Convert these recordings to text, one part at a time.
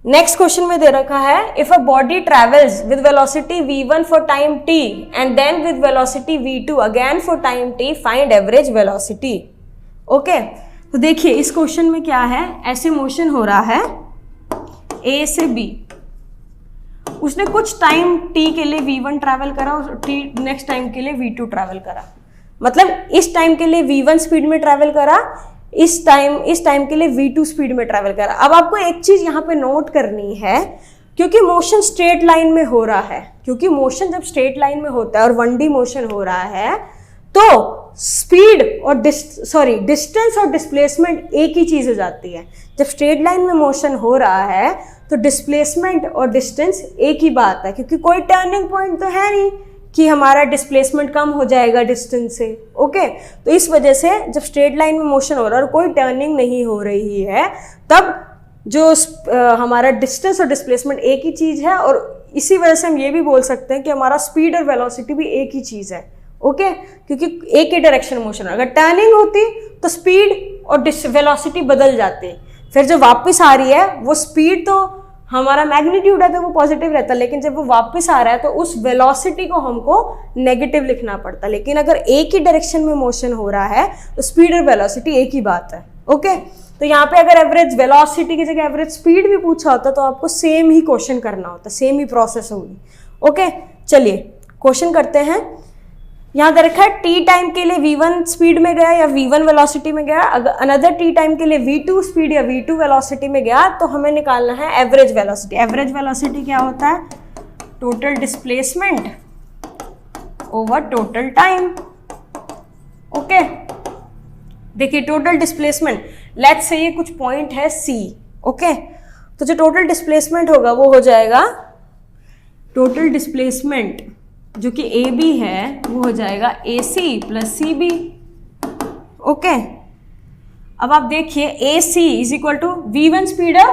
Next question में दे रखा है if a body travels with velocity v1 for time t and then with velocity v2 again for time t find average velocity. Okay, तो देखिए इस question में क्या है, ऐसे मोशन हो रहा है a से b, उसने कुछ टाइम t के लिए v1 ट्रैवल करा और t नेक्स्ट टाइम के लिए v2 ट्रैवल करा, मतलब इस टाइम के लिए v1 स्पीड में ट्रैवल करा, इस टाइम के लिए v2 स्पीड में ट्रैवल करा। अब आपको एक चीज यहाँ पे नोट करनी है, क्योंकि मोशन स्ट्रेट लाइन में हो रहा है, क्योंकि मोशन जब स्ट्रेट लाइन में होता है और 1D मोशन हो रहा है तो स्पीड और डिस्टेंस और डिस्प्लेसमेंट एक ही चीज हो जाती है। जब स्ट्रेट लाइन में मोशन हो रहा है तो डिस्प्लेसमेंट और डिस्टेंस एक ही बात है, क्योंकि कोई टर्निंग पॉइंट तो है नहीं कि हमारा डिस्प्लेसमेंट कम हो जाएगा डिस्टेंस से। ओके, तो इस वजह से जब स्ट्रेट लाइन में मोशन हो रहा है और कोई टर्निंग नहीं हो रही है, तब जो हमारा डिस्टेंस और डिस्प्लेसमेंट एक ही चीज है, और इसी वजह से हम ये भी बोल सकते हैं कि हमारा स्पीड और वेलोसिटी भी एक ही चीज है। ओके, क्योंकि एक ही डायरेक्शन मोशन, अगर टर्निंग होती तो स्पीड और वेलोसिटी बदल जाती, फिर जो वापस आ रही है वो स्पीड तो हमारा मैग्नीट्यूड है तो वो पॉजिटिव रहता, लेकिन जब वो वापस आ रहा है तो उस वेलोसिटी को हमको नेगेटिव लिखना पड़ता। लेकिन अगर एक ही डायरेक्शन में मोशन हो रहा है तो स्पीड और वेलोसिटी एक ही बात है। ओके, तो यहाँ पे अगर एवरेज वेलोसिटी की जगह एवरेज स्पीड भी पूछा होता तो आपको सेम ही क्वेश्चन करना होता, सेम ही प्रोसेस होगी। ओके, चलिए क्वेश्चन करते हैं। यहाँ दे रखा है t टाइम के लिए v1 स्पीड में गया या v1 वेलोसिटी में गया, अगर अनदर t टाइम के लिए v2 स्पीड या v2 वेलोसिटी में गया, तो हमें निकालना है एवरेज वेलोसिटी। एवरेज वेलोसिटी क्या होता है, total displacement over total time. Okay, देखिए टोटल डिस्प्लेसमेंट, लेट्स से ये कुछ पॉइंट है c। ओके, तो जो टोटल डिस्प्लेसमेंट होगा वो हो जाएगा, टोटल डिस्प्लेसमेंट जो कि AB है वो हो जाएगा AC प्लस CB। ओके, अब आप देखिए AC is equal to V1 speed है,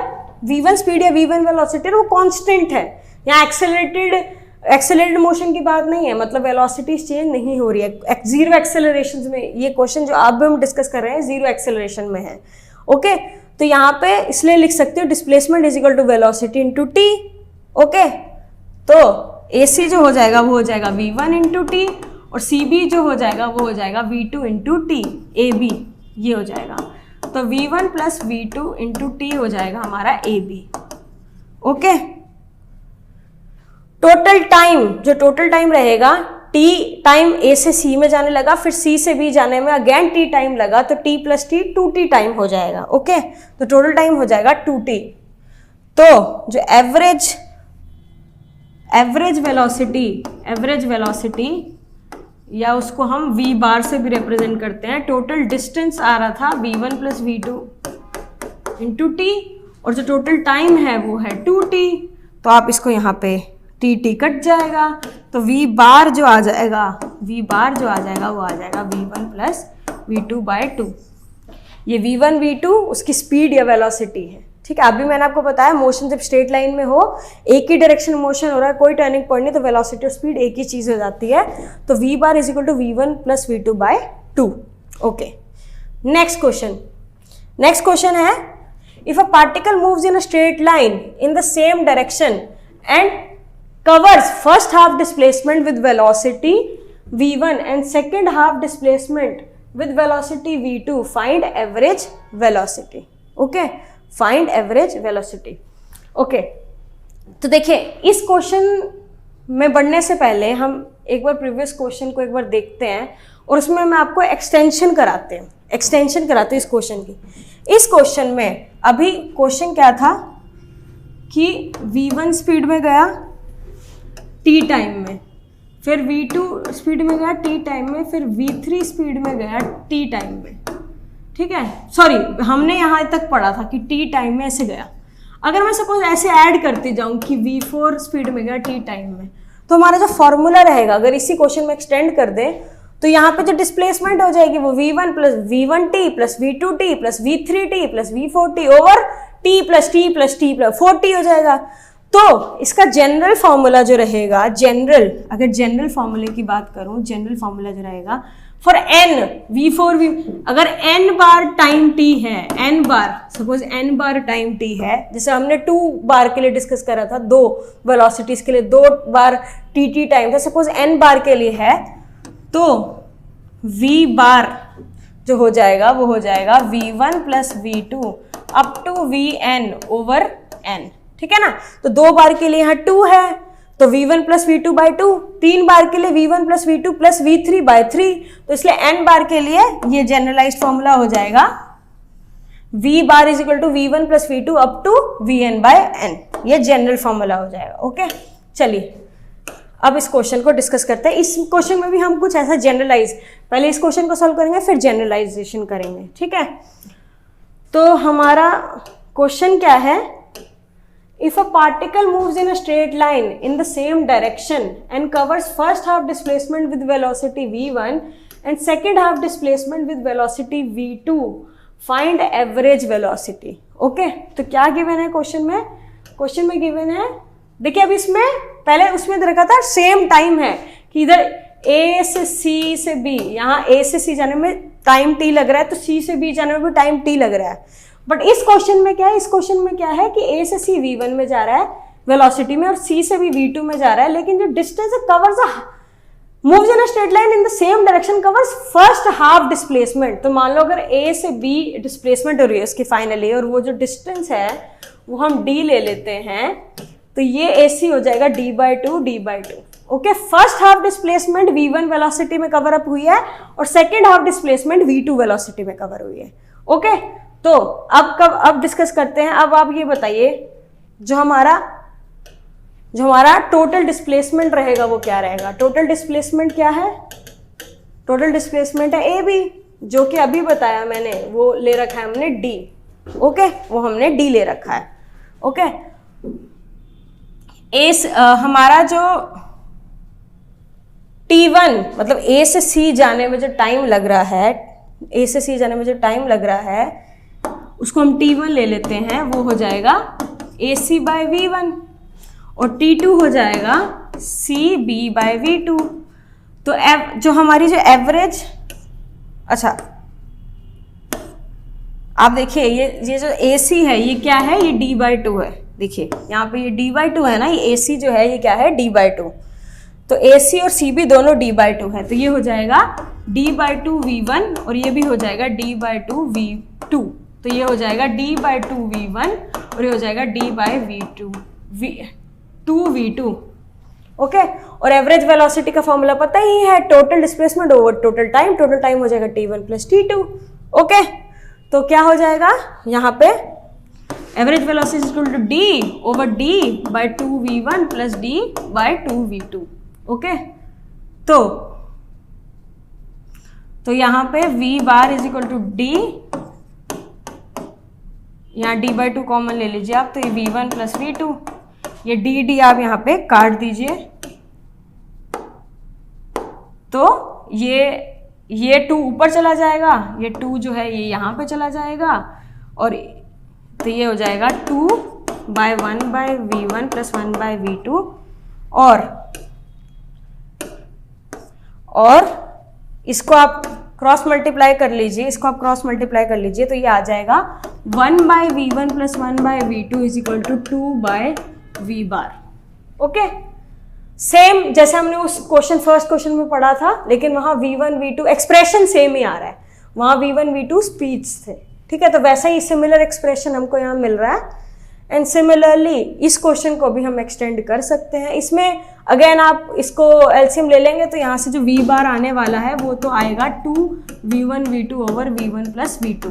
V1 स्पीड या V1 वेलोसिटी वो कांस्टेंट है। यहाँ एक्सेलरेटेड मोशन की बात नहीं है, मतलब वेलोसिटी चेंज नहीं हो रही है। जीरो एक्सेलरेशन में ये क्वेश्चन जो अब हम डिस्कस कर रहे हैं जीरो एक्सेलरेशन में है। ओके, तो यहाँ पे इसलिए लिख सकते हो displacement is equal to velocity into T. Okay, तो AC जो हो जाएगा वो हो जाएगा V1 इंटू टी, और CB जो हो जाएगा वो हो जाएगा V2 इंटू टी, AB ये हो जाएगा। तो V1 plus V2 into T हो जाएगा हमारा AB। ओके, टोटल टाइम, जो टोटल टाइम रहेगा, T टाइम A से C में जाने लगा, फिर C से B जाने में अगेन T टाइम लगा, तो T plus T 2T time हो जाएगा। ओके, तो टोटल टाइम हो जाएगा 2T। तो जो एवरेज वेलोसिटी या उसको हम V बार से भी रिप्रेजेंट करते हैं। टोटल डिस्टेंस आ रहा था V1 plus V2 into T, और जो टोटल टाइम है वो है 2T, तो आप इसको यहाँ पे T कट जाएगा, तो V बार जो आ जाएगा वो आ जाएगा V1 प्लस V2 बाय 2। ये V1 V2 उसकी स्पीड या वेलोसिटी है। ठीक है, अभी मैंने आपको बताया मोशन जब स्ट्रेट लाइन में हो, एक ही डायरेक्शन मोशन हो रहा है, कोई टर्निंग पॉइंट नहीं, तो वेलोसिटी और स्पीड एक ही चीज हो जाती है। तो V bar is equal to V1 plus V2 by 2। Okay, next question है if a particle moves in a straight line in the same direction and covers first half displacement with velocity v1 and second half displacement with velocity v2, find average velocity। okay, find average velocity। okay, तो देखिए इस question में बढ़ने से पहले हम एक बार previous question को एक बार देखते हैं, और उसमें मैं आपको एक्सटेंशन कराते हैं इस क्वेश्चन की। इस क्वेश्चन में अभी क्वेश्चन क्या था कि v1 स्पीड में गया टी टाइम में, फिर v2 स्पीड में गया टी टाइम में, फिर v3 स्पीड में गया टी टाइम में। ठीक है, सॉरी हमने यहाँ तक पढ़ा था कि टी टाइम में ऐसे गया। अगर मैं सपोज ऐसे ऐड करती जाऊँ कि v4 स्पीड में गया टी टाइम में, तो हमारा जो फॉर्मूला रहेगा अगर इसी क्वेश्चन में एक्सटेंड कर दे, तो यहाँ पे जो डिस्प्लेसमेंट हो जाएगी वो v1 plus v1t plus v2t plus v3t plus v4t over t plus 4t हो जाएगा। तो इसका जनरल फॉर्मूला जो रहेगा, अगर जनरल फॉर्मूले की बात करूं, जनरल फॉर्मूला जो रहेगा फॉर n v4 v, अगर n बार टाइम t है, n बार, सपोज n बार टाइम t है, जैसे हमने 2 बार के लिए डिस्कस करा था, 2 वेलोसिटीज के लिए 2 बार tt टाइम था, सपोज n बार के लिए है, तो v बार जो हो जाएगा वो हो जाएगा v1 plus v2 up to vn over n, ठीक है ना। तो 2 बार के लिए यहाँ 2 है तो v1 प्लस v2 बाई 2, 3 बार के लिए v1 plus v2 plus v3 by 3, तो इसलिए n बार के लिए ये जनरलाइज्ड फॉर्मूला हो जाएगा v bar is equal to v1 plus v2 up to vn by n, ये जनरल फॉर्मूला हो जाएगा। ओके, चलिए अब इस क्वेश्चन को डिस्कस करते हैं। इस क्वेश्चन में भी हम कुछ ऐसा जनरलाइज, पहले इस क्वेश्चन को सॉल्व करेंगे फिर जनरलाइजेशन करेंगे, ठीक है। तो हमारा क्वेश्चन क्या है, if a particle moves in a straight line in the same direction and covers first half displacement with velocity v1 and second half displacement with velocity v2, find average velocity। Okay, तो क्या given है question में? Question में given है, देखिए अब इसमें पहले उसमें रखा था सेम टाइम है कि इधर a से c से b, यहाँ a से c जाने में टाइम t लग रहा है तो c से b जाने में भी टाइम t लग रहा है। बट इस क्वेश्चन में क्या है, इस क्वेश्चन में क्या है कि a से c v1 में जा रहा है वेलोसिटी में और c से b v2 में जा रहा है, लेकिन जो डिस्टेंस है covers moves in a straight line in the same direction covers first half displacement. तो मान लो अगर a से b डिस्प्लेसमेंट हो रही है उसकी फाइनली, और वो जो डिस्टेंस है वो हम d ले लेते हैं, तो ये ac हो जाएगा d/2 okay. First half displacement v1 velocity में कवर अप हुई है और second half displacement v2 velocity में कवर हुई है। ओके, तो अब डिस्कस करते हैं। अब आप ये बताइए जो हमारा टोटल डिस्प्लेसमेंट रहेगा वो क्या रहेगा? टोटल डिस्प्लेसमेंट क्या है? टोटल डिस्प्लेसमेंट है ए बी, जो कि अभी बताया मैंने, वो ले रखा है हमने डी। ओके, वो हमने डी ले रखा है। ओके, हमारा जो T1 मतलब ए से सी जाने में जो टाइम लग रहा है, ए से सी जाने में जो टाइम लग रहा है उसको हम T1 ले लेते हैं, वो हो जाएगा AC बाई V1 और T2 हो जाएगा CB बाई V2। तो जो हमारी जो एवरेज, अच्छा आप देखिए ये जो AC है ये क्या है, ये D/2 है। देखिए यहाँ पे ये D/2 है ना, ये AC जो है ये क्या है, D/2। तो AC और CB दोनों D/2 है, तो ये हो जाएगा D/2 V1 और ये भी हो जाएगा D/2 V2। तो ये हो जाएगा D/2 V1 और ये हो जाएगा D/2 V2। ओके, और एवरेज वेलोसिटी का फॉर्मूला पता ही है, total displacement over total time. Total time हो जाएगा T1 प्लस T2। ओके, तो क्या हो जाएगा यहाँ पे, average velocity equal to D over D/2 V1 plus D/2 V2। Okay, तो यहाँ पे V bar is equal to D, यहाँ D/2 कॉमन ले लीजिए आप, तो ये V1 प्लस V2, ये D आप यहाँ पे काट दीजिए, तो ये 2 ऊपर चला जाएगा, ये 2 जो है ये यहाँ पे चला जाएगा, और तो ये हो जाएगा 2/1/V1 प्लस 1/V2, और इसको आप क्रॉस मल्टीप्लाई कर लीजिए, तो ये आ जाएगा 1/V1 plus 1/V2 is equal to 2/V bar. Okay, same जैसे हमने उस फर्स्ट क्वेश्चन में पढ़ा था, लेकिन वहाँ V1 V2 एक्सप्रेशन सेम ही आ रहा है, वहाँ V1 V2 स्पीड्स थे, ठीक है। तो वैसा ही सिमिलर एक्सप्रेशन हमको यहाँ मिल रहा है, एंड सिमिलरली इस क्वेश्चन को भी हम एक्सटेंड कर सकते हैं। इसमें अगेन आप इसको एलसीएम ले लेंगे तो यहाँ से जो V बार आने वाला है वो तो आएगा 2V1 V2 over V1 plus V2,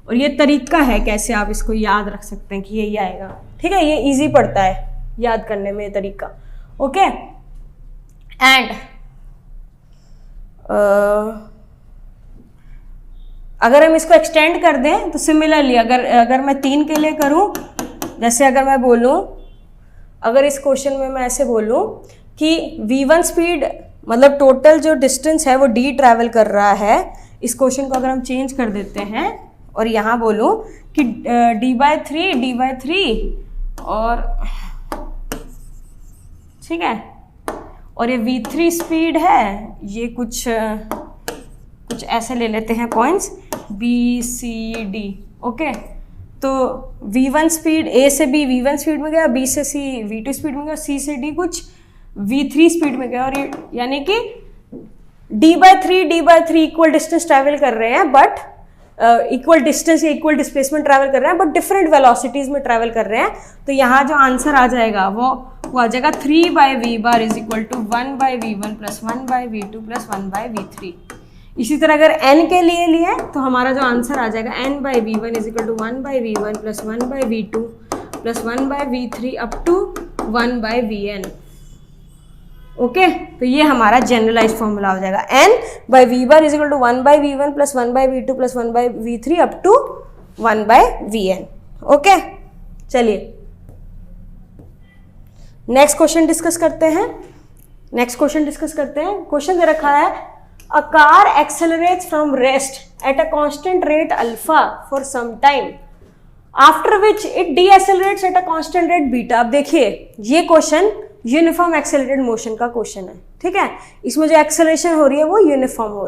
और ये तरीका है कैसे आप इसको याद रख सकते हैं कि यही आएगा, ठीक है। ये इजी पड़ता है याद करने में ये तरीका। ओके, एंड अगर हम इसको एक्सटेंड कर दें तो सिमिलरली अगर मैं 3 के लिए करूं, जैसे अगर मैं बोलूं, अगर इस क्वेश्चन में मैं ऐसे बोलूं कि V1 स्पीड मतलब टोटल जो डिस्टेंस है वो D ट्रैवल कर रहा है, इस क्वेश्चन को अगर हम चेंज कर देते हैं और यहाँ बोलूं कि D/3 और ठीक है, और ये V3 स्पीड है, ये कुछ कुछ ऐसे ले लेते हैं points B, C, D। Okay, तो V1 स्पीड A से B V1 स्पीड में गया, B से C V2 स्पीड में गया, C से D कुछ V3 स्पीड में गया, और ये यानी कि D/3 इक्वल डिस्टेंस ट्रैवल कर रहे हैं, बट इक्वल डिस्टेंस या इक्वल डिस्प्लेसमेंट ट्रैवल कर रहे हैं, बट डिफरेंट वेलोसिटीज में ट्रैवल कर रहे हैं। तो यहाँ जो आंसर आ जाएगा वो आ जाएगा 3/v bar is equal to 1/v1 plus 1/v2 plus 1/v3। इसी तरह अगर n के लिए तो हमारा जो आंसर आ जाएगा n/v1 is equal to 1/v1 plus 1/v2 plus 1/v3 up to 1/vn। Okay, तो ये हमारा जनरलाइज फॉर्मूला हो जाएगा n/v bar is equal to 1/v1 plus 1/v2 plus 1/v3 up to 1/vn। Okay, चलिए नेक्स्ट क्वेश्चन डिस्कस करते हैं। Question दे रखा है a car accelerates from rest at a constant rate alpha for some time after which it decelerates at a constant rate beta. अब देखिए ये question uniform accelerated motion का क्वेश्चन है, ठीक है। इसमें जो एक्सेलरेशन हो रही है वो यूनिफॉर्म हो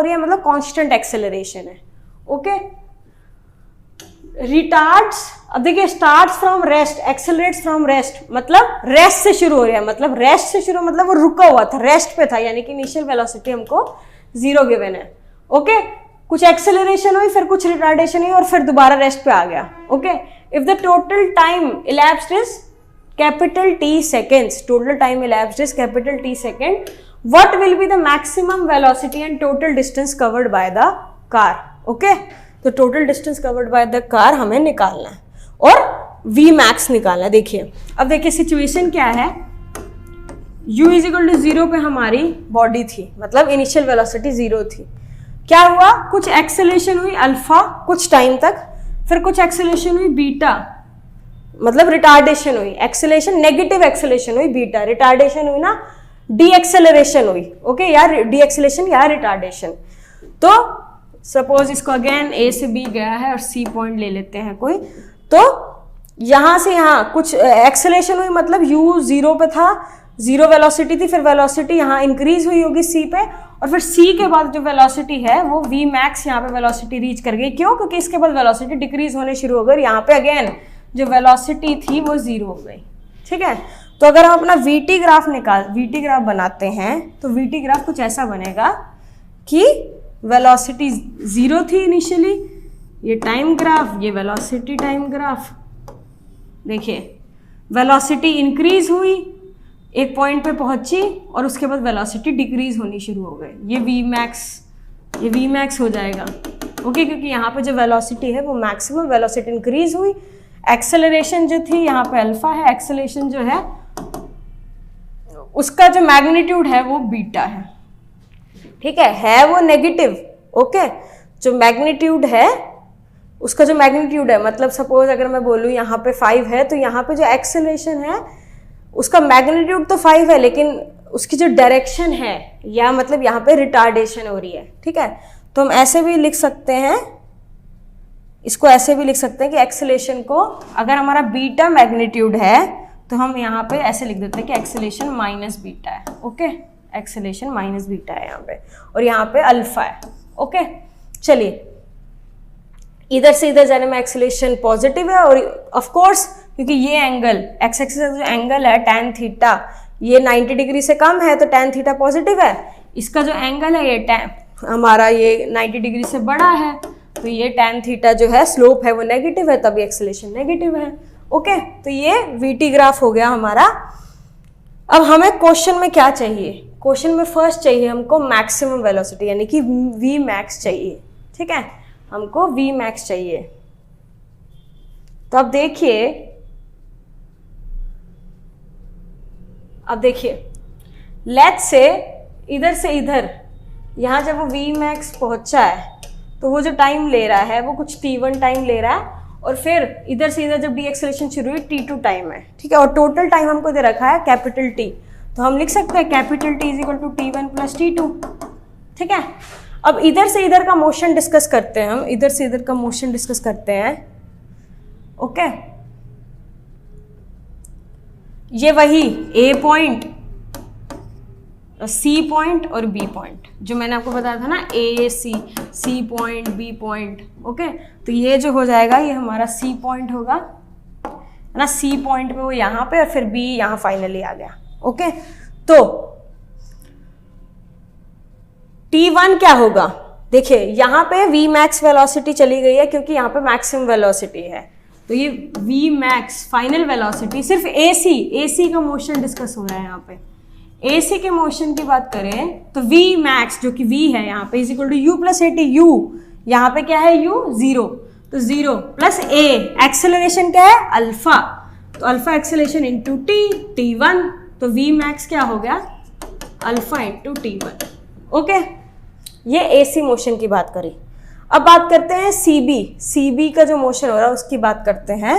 रही है, मतलब कांस्टेंट एक्सेलरेशन है। ओके, रिटार्ड्स, अब देखिए starts from rest, accelerates from rest, मतलब रेस्ट से शुरू हो रहा है, मतलब वो रुका हुआ था, रेस्ट पे था, यानी कि इनिशियल वेलोसिटी हमको 0 गिवन है। ओके, कुछ एक्सेलरेशन हुई, फिर कुछ रिटार्डेशन हुई और फिर दोबारा रेस्ट पे आ गया। Okay, if the total time elapsed is capital T seconds, what will be the maximum velocity and total distance covered by the car? Okay, तो total distance covered by the car हमें निकालना है और V max निकालना है। देखिए, अब देखिए सिचुएशन क्या है, U इज इक्वल टू 0 पे हमारी बॉडी थी, मतलब इनिशियल वेलोसिटी 0 थी। क्या हुआ, कुछ एक्सेलरेशन हुई अल्फा कुछ टाइम तक, फिर कुछ एक्सेलरेशन हुई बीटा, मतलब रिटार्डेशन हुई, एक्सेलरेशन नेगेटिव एक्सेलरेशन हुई बीटा, रिटार्डेशन हुई ना डी एक्सेलरेशन हुई। ओके, या डी एक्सेलरेशन या रिटार्डेशन। तो सपोज इसको अगेन ए से बी गया है और सी पॉइंट ले लेते हैं कोई, तो यहां से यहाँ कुछ एक्सेलरेशन हुई, मतलब यू 0 पे था, 0 वेलोसिटी थी, फिर वेलोसिटी यहाँ इंक्रीज हुई होगी सी पे, और फिर सी के बाद जो वेलोसिटी है वो वी मैक्स यहाँ पे वेलोसिटी रीच कर गई। क्यों, क्योंकि इसके बाद वेलोसिटी डिक्रीज होने शुरू हो गई, यहाँ पे अगेन जो वेलोसिटी थी वो 0 हो गई। ठीक है, तो अगर हम अपना वीटी ग्राफ बनाते हैं तो वीटी ग्राफ कुछ ऐसा बनेगा कि वेलोसिटी 0 थी इनिशियली, ये टाइम ग्राफ, ये वेलोसिटी टाइम ग्राफ। देखिए वेलोसिटी इंक्रीज हुई, एक पॉइंट पे पहुंची और उसके बाद वेलोसिटी डिक्रीज होनी शुरू हो गई, ये वी मैक्स हो जाएगा। ओके, क्योंकि यहाँ पे जो वेलोसिटी है वो मैक्सिमम, वेलोसिटी इंक्रीज हुई, एक्सेलरेशन जो थी यहाँ पे अल्फा है, एक्सेलरेशन जो है उसका जो मैग्नीट्यूड है वो बीटा है। ठीक है वो नेगेटिव। ओके, जो मैग्नीट्यूड है उसका जो मैग्नीट्यूड है, मतलब सपोज अगर मैं बोलूँ यहाँ पे 5 है, तो यहाँ पे जो एक्सेलरेशन है उसका मैग्नीट्यूड तो 5 है, लेकिन उसकी जो डायरेक्शन है, या मतलब यहाँ पे रिटार्डेशन हो रही है। ठीक है, तो हम ऐसे भी लिख सकते हैं, इसको ऐसे भी लिख सकते हैं कि एक्सेलरेशन को अगर हमारा बीटा मैग्नीट्यूड है तो हम यहाँ पे ऐसे लिख देते हैं कि एक्सेलरेशन माइनस बीटा है। ओके, एक्सेलरेशन माइनस बीटा है यहाँ पे, और यहाँ पे अल्फा है। ओके, चलिए इधर से इधर जाने में एक्सेलरेशन पॉजिटिव है, और ऑफ कोर्स क्योंकि ये एंगल एक्स एक्सिस का जो एंगल है tan थीटा ये 90 डिग्री से कम है, तो tan थीटा पॉजिटिव है। इसका जो एंगल है ये हमारा ये 90 डिग्री से बड़ा है, तो ये tan थीटा जो है स्लोप है वो नेगेटिव है, तभी एक्सेलरेशन नेगेटिव है। ओके, तो ये वीटी ग्राफ हो गया हमारा। अब हमें क्वेश्चन में क्या चाहिए, क्वेश्चन में फर्स्ट चाहिए हमको मैक्सिमम वेलोसिटी, यानी कि वी मैक्स चाहिए। ठीक है, हमको वी मैक्स चाहिए। तो अब देखिए लेट्स से इधर से इधर यहाँ जब वो वी मैक्स पहुंचा है तो वो जो टाइम ले रहा है वो कुछ t1 टाइम ले रहा है, और फिर इधर से इधर जब डी एक्सेलरेशन शुरू हुई t2 टाइम है। ठीक है, और टोटल टाइम हमको दे रखा है कैपिटल T, तो हम लिख सकते हैं capital T is equal to t1 plus t2। ठीक है, अब इधर से इधर का मोशन डिस्कस करते हैं, हम इधर से इधर का मोशन डिस्कस करते हैं। ओके, ये वही A पॉइंट सी पॉइंट और बी पॉइंट, जो मैंने आपको बताया था ना, A C point B point. Okay, तो ये जो हो जाएगा ये हमारा सी पॉइंट होगा, है ना। सी पॉइंट पे वो यहाँ पे और फिर बी यहाँ फाइनली आ गया। ओके, तो T1 क्या होगा, देखिए यहाँ पे V मैक्स वेलोसिटी चली गई है क्योंकि यहाँ पे मैक्सिमम वेलोसिटी है, तो ये V मैक्स फाइनल वेलोसिटी सिर्फ AC का मोशन डिस्कस हो रहा है यहाँ पे। AC के मोशन की बात करें तो V मैक्स जो कि V है यहाँ पे is equal to U plus AT। U यहाँ पे क्या है, U 0, तो 0 प्लस A, एक्सेलरेशन क्या है, अल्फा, तो अल्फा एक्सेलरेशन इंटू T1, तो V मैक्स क्या हो गया, अल्फा इंटू T1। ओके, ये AC मोशन की बात करी। अब बात करते हैं CB का जो मोशन हो रहा है उसकी बात करते हैं।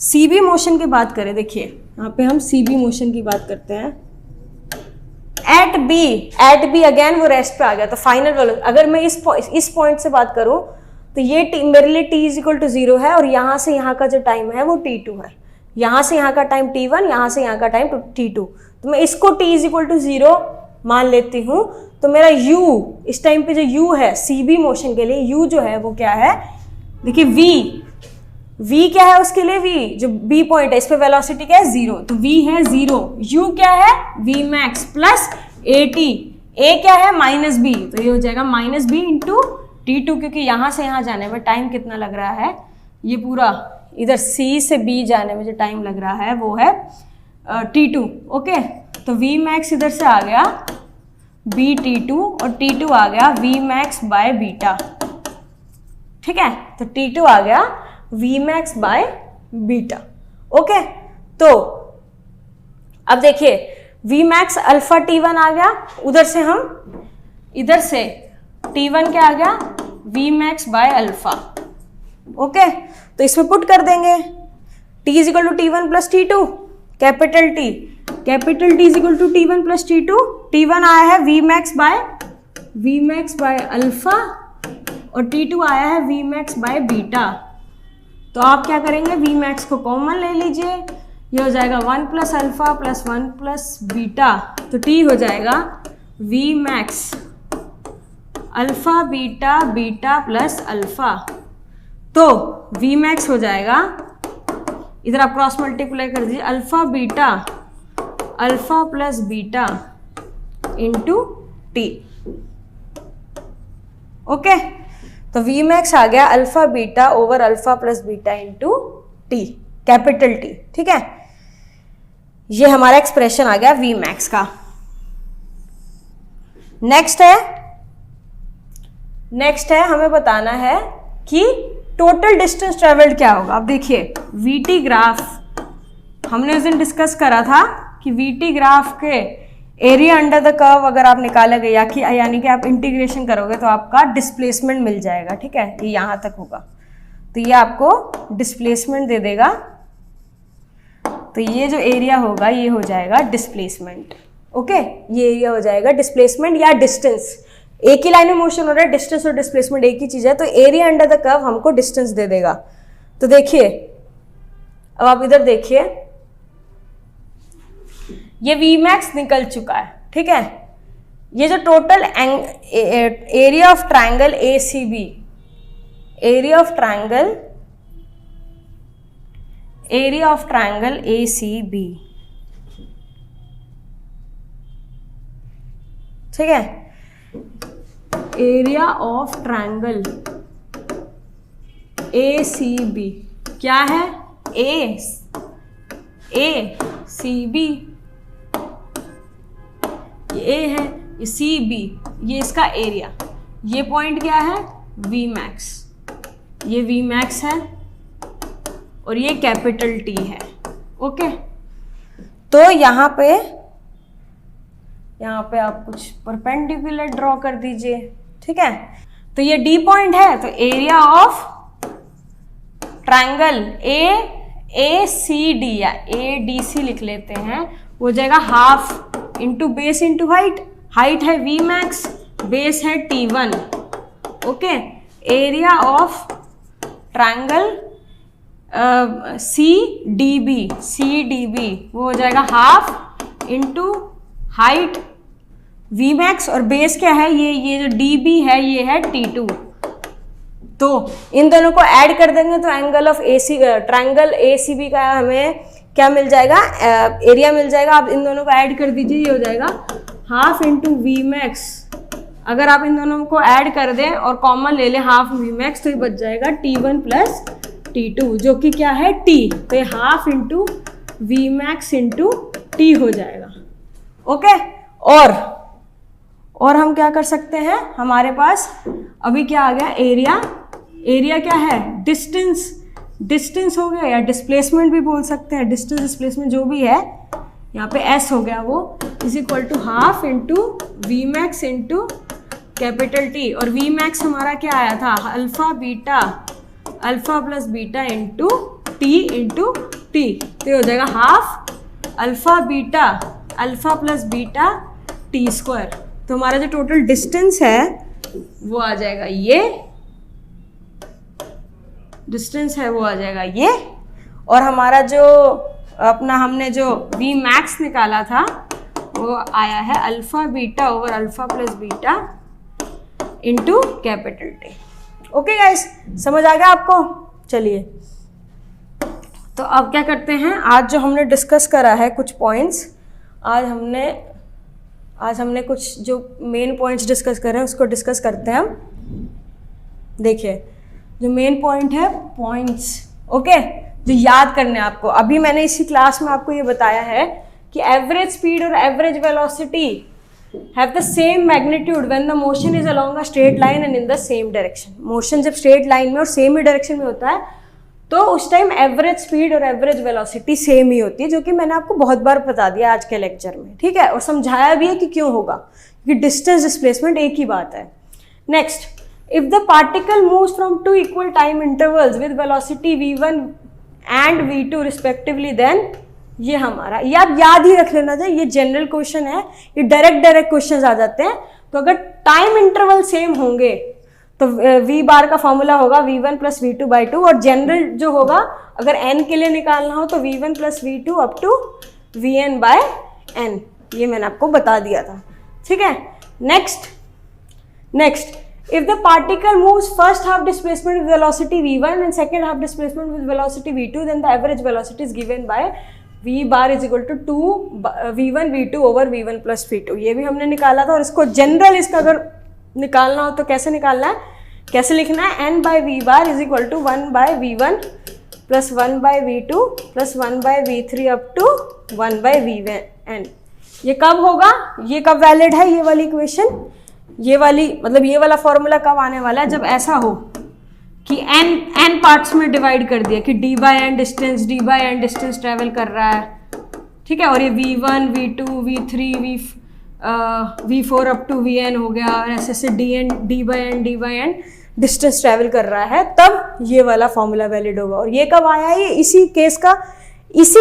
CB मोशन की बात करें, देखिए यहाँ पे हम CB मोशन की बात करते हैं। एट बी अगेन वो रेस्ट पे आ गया, तो फाइनल वेलोसिटी, अगर मैं इस पॉइंट से बात करूं तो ये मेरे लिए t इज इक्वल टू 0 है, और यहाँ से यहाँ का जो टाइम है वो T2 है, यहाँ से यहाँ का टाइम T1, यहाँ से यहाँ का टाइम T2, तो मैं इसको t इज इक्वल टू 0 मान लेती हूँ। तो मेरा u इस टाइम पे जो u है CB मोशन के लिए, u जो है वो क्या है, देखिए v क्या है उसके लिए, v जो b पॉइंट है इस पे वेलोसिटी क्या है, 0, तो v है 0, u क्या है, v max plus AT, a क्या है माइनस b, तो ये हो जाएगा माइनस b इंटू T2, क्योंकि यहाँ से यहाँ जाने में टाइम कितना लग रहा है, ये पूरा इधर C से B जाने में जो टाइम लग रहा है वो है T2। ओके, तो V मैक्स इधर से आ गया B T2 और T2 आ गया V मैक्स बाय बीटा। ठीक है, तो T2 आ गया V max by beta. Okay, तो अब देखिए V मैक्स अल्फा T1 आ गया, उधर से हम इधर से T1 क्या आ गया, V max by alpha. Okay, तो इसमें पुट कर देंगे, T is equal to T1 plus T2, capital T is equal to T1 plus T2, T1 आया है V मैक्स बाय अल्फा और T2 आया है V मैक्स बाय बीटा। तो आप क्या करेंगे, V मैक्स को कॉमन ले लीजिए, ये हो जाएगा 1 plus alpha plus 1 plus beta, तो T हो जाएगा V max alpha beta beta plus alpha, तो V मैक्स हो जाएगा, इधर आप क्रॉस मल्टीप्लाई कर दीजिए, alpha plus beta into T। Okay, तो V मैक्स आ गया alpha beta over alpha plus beta into T, capital T। ठीक है, ये हमारा एक्सप्रेशन आ गया V मैक्स का। नेक्स्ट है हमें बताना है कि टोटल डिस्टेंस ट्रेवल्ड क्या होगा। अब देखिए VT ग्राफ हमने उस दिन डिस्कस करा था कि VT ग्राफ के एरिया अंडर द कर्व अगर आप निकालेंगे यानी कि आप इंटीग्रेशन करोगे तो आपका डिस्प्लेसमेंट मिल जाएगा। ठीक है, ये यहाँ तक होगा, तो ये आपको डिस्प्लेसमेंट दे देगा, तो ये जो एरिया होगा ये हो जाएगा डिस्प्लेसमेंट। ओके, ये एरिया हो जाएगा डिस्प्लेसमेंट या डिस्टेंस, एक ही लाइन में मोशन हो रहा है, डिस्टेंस और डिस्प्लेसमेंट एक ही चीज है, तो एरिया अंडर द कर्व हमको डिस्टेंस दे देगा। तो देखिए अब आप इधर देखिए, ये V मैक्स निकल चुका है। ठीक है, ये जो total area of triangle ACB, area of triangle ACB, ठीक है, एरिया ऑफ ट्रायंगल ACB क्या है, ACB, ये A है, ये CB, ये इसका एरिया, ये पॉइंट क्या है V मैक्स, ये V मैक्स है और ये कैपिटल T है। ओके, तो यहाँ पे आप कुछ परपेंडिकुलर ड्रॉ कर दीजिए। ठीक है, तो ये D पॉइंट है, तो एरिया ऑफ ट्रायंगल ACD या ADC लिख लेते हैं, वो जाएगा half into base into height है V मैक्स, बेस है T1। Okay, area of triangle CDB वो हो जाएगा half into height V max और बेस क्या है, ये जो डी बी है ये है T2। तो इन दोनों को ऐड कर देंगे तो एंगल ऑफ ट्रायंगल ACB का हमें क्या मिल जाएगा, एरिया मिल जाएगा। आप इन दोनों को ऐड कर दीजिए, ये हो जाएगा हाफ इंटू वी मैक्स। अगर आप इन दोनों को ऐड कर दें और कॉमन ले लें हाफ वी मैक्स तो ये बच जाएगा T1 प्लस T2 जो कि क्या है T। तो ये half into V max into T हो जाएगा। ओके, और हम क्या कर सकते हैं, हमारे पास अभी क्या आ गया, एरिया क्या है, डिस्टेंस हो गया या डिस्प्लेसमेंट भी बोल सकते हैं, डिस्टेंस डिस्प्लेसमेंट जो भी है, यहाँ पे S हो गया, वो is equal to half into V max into capital T। और वी मैक्स हमारा क्या आया था, alpha plus beta into T. तो ये हो जाएगा half alpha plus beta T square. तो हमारा जो टोटल डिस्टेंस है वो आ जाएगा ये, और हमारा जो अपना हमने जो वी मैक्स निकाला था वो आया है alpha beta over alpha plus beta into capital T। Okay guys, समझ आ गया आपको? चलिए, तो अब क्या करते हैं, आज जो हमने डिस्कस करा है कुछ पॉइंट्स, आज हमने कुछ जो मेन पॉइंट्स डिस्कस कर रहे हैं उसको डिस्कस करते हैं हम। देखिए, जो मेन पॉइंट है पॉइंट्स, ओके, जो याद करने हैं आपको। अभी मैंने इसी क्लास में आपको ये बताया है कि एवरेज स्पीड और average velocity have the same magnitude when the motion is along a straight line and in the same direction. Motion जब स्ट्रेट लाइन में और सेम ही डायरेक्शन में होता है तो उस टाइम एवरेज स्पीड और एवरेज वेलोसिटी सेम ही होती है, जो कि मैंने आपको बहुत बार बता दिया आज के लेक्चर में, ठीक है, और समझाया भी है कि क्यों होगा, क्योंकि डिस्टेंस डिस्प्लेसमेंट एक ही बात है। Next, if the particle moves from two equal time intervals with velocity v1 and v2 respectively, then ये हमारा, ये आप याद ही रख लेना चाहिए, ये जनरल क्वेश्चन है, ये डायरेक्ट क्वेश्चन आ जाते हैं। तो अगर टाइम इंटरवल सेम होंगे तो v बार का फॉर्मूला होगा v1 प्लस v2 बाई 2, और जनरल जो होगा अगर n के लिए निकालना हो तो v1 plus v2 up to vn by n। ये मैंने आपको बता दिया था, ठीक है। Next, if the particle moves first half displacement with velocity v1 and second half displacement with velocity v2, then the average velocity is given by v bar is equal to 2 v1 v2 over v1 plus v2। ये भी हमने निकाला था, और इसको general इसका अगर निकालना हो तो कैसे निकालना है, कैसे लिखना है, n by v bar is equal to 1 by v1 plus 1 by v2 plus 1 by v3 up to 1 by vn। ये कब होगा, ये कब वैलिड है ये वाली इक्वेशन, ये वाली मतलब ये वाला फॉर्मूला कब आने वाला है, जब ऐसा हो कि n पार्ट्स में डिवाइड कर दिया कि d by n distance travel कर रहा है, ठीक है, और ये v1 v2 v3 v4 up to vn हो गया, और ऐसे d by n distance travel कर रहा है, तब ये वाला फॉर्मूला वैलिड होगा। और ये कब आया है, ये इसी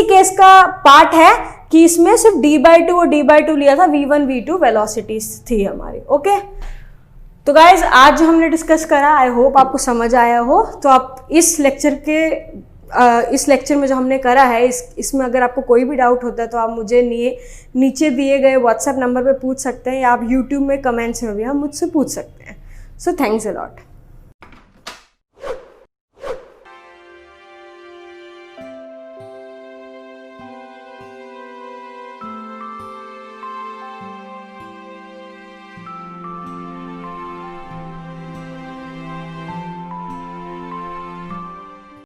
केस का पार्ट है कि इसमें सिर्फ d/2 और d/2 लिया था, v1 v2 वेलोसिटीज थी हमारी। ओके, तो गाइज आज जो हमने डिस्कस करा, आई होप आपको समझ आया हो। तो आप इस लेक्चर में जो हमने करा है, इसमें अगर आपको कोई भी डाउट होता है तो आप मुझे नीचे दिए गए व्हाट्सएप नंबर पे पूछ सकते हैं, या आप यूट्यूब में कमेंट्स में भी हम मुझसे पूछ सकते हैं। So thanks a lot.